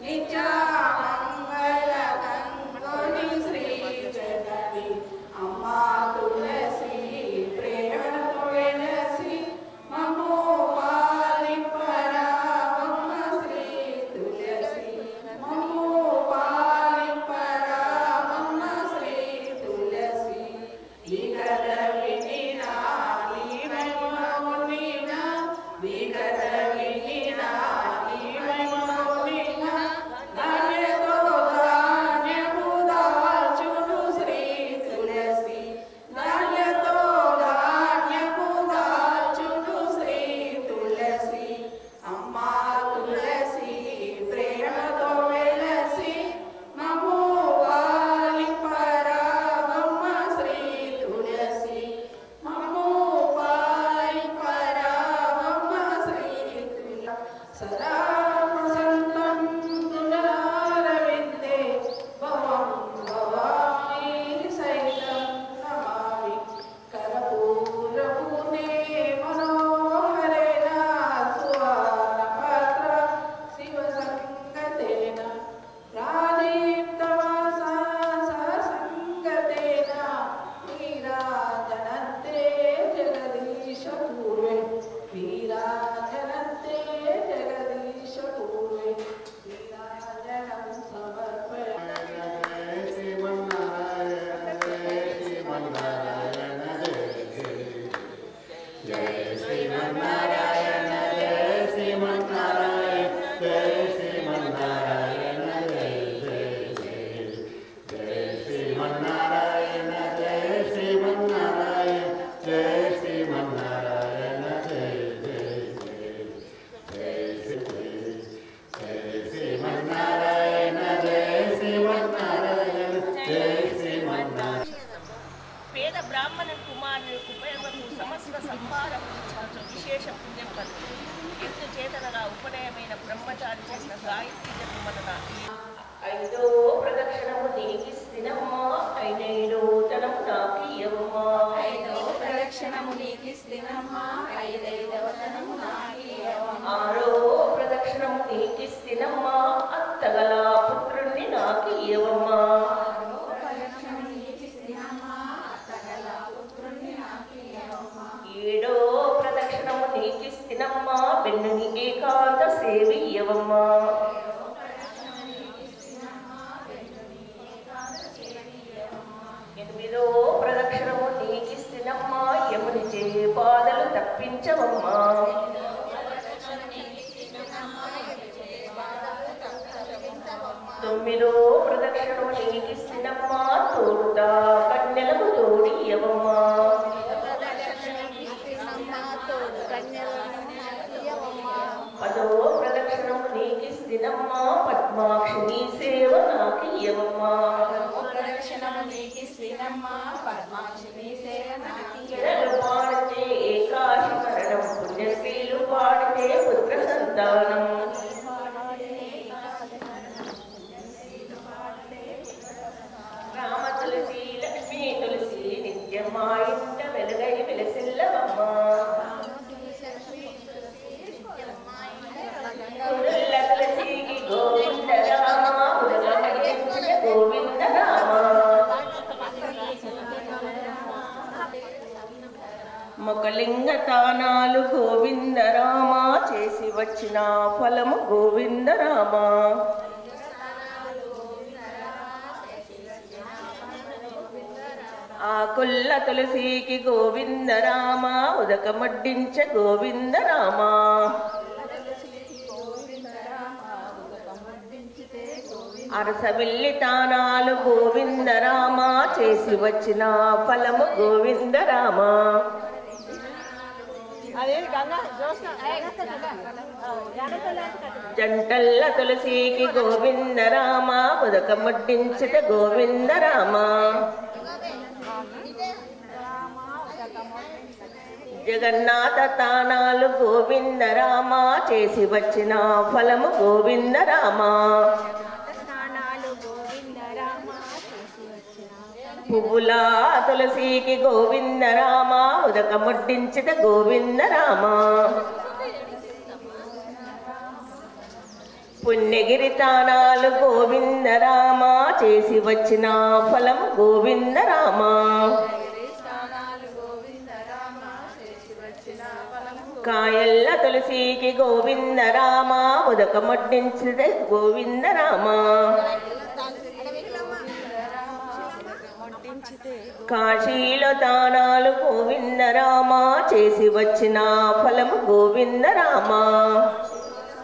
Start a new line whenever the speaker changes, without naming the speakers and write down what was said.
నిజ కుమారులకు ఉపయోగకు సమస్త సంహారం విశేష పుణ్యం కలుగు. ఎందు చేతనగా ఉపనయమైన బ్రహ్మచారి చేసిన గాయత్రి జపం వలన ఐదో ప్రదక్షిణము నీకిస్తినమ్మా ఐదైదోతనము నాకీయమ్మా.
ఐదో ప్రదక్షిణము నీకిస్తినమ్మా ఐదైదవతనము నాకీయమ్మా.
ఆరో ప్రదక్షిణము నీకిస్తినమ్మా అత్తగల పుత్రుణ్ణి నాకీయవమ్మా. ఏడో ప్రదక్షిణము నీకిస్తినమ్మా వెన్నుని ఏకాంత సేవియవమ్మా. ఎనిమిదో ప్రదక్షిణము నీకిస్తినమ్మా యముని చే బాధలు తప్పించవమ్మా. తొమ్మిదో ప్రదక్షిణము నీకిస్తినమ్మా తోడుతా కన్యలకు తోడియవమ్మా. పదో ప్రదక్షిణము నీకిస్తినమ్మా పద్మాక్షిని సేవ నాకియవమ్మా. చెరలు పాడితే ఏకాశి మరణం పుణ్యశ్రీలు పాడితే పుత్ర సంతానం. రామ తులసి లక్ష్మీ తులసి నిత్యమా ఇంట వెలుగై వెలసిల్లవమ్మా. తులసికి గోవింద రామ గోవింద రామ. మొకలింగ తానాలు గోవింద రామ చేసి వచ్చిన ఫలము గోవింద రామ. ఆకుల్ల తులసికి గోవింద రామ ఉదకమడ్డించ గోవింద రామ. అరసవిల్లి తానాలు గోవింద రామ చేసి వచ్చిన ఫలము గోవింద రామ. జంటల్ల తులసికి గోవింద రామ ఉదకమడ్డించుట గోవింద రామ. జగన్నాథ తానాలు గోవింద రామ చేసి వచ్చిన ఫలము గోవింద రామ. పువ్వుల తులసికి గోవింద రామ ఉదకముడ్డించుట గోవింద రామ. పుణ్యగిరి తానాలు గోవింద రామ చేసి వచ్చిన ఫలము గోవింద రామ. కాయల్ల తులసికి గోవింద రామ ఉదకముడ్డించుట గోవింద రామ. కాశీలో తానాలు గోవింద రామ చేసి వచ్చిన ఫలము గోవింద రామ.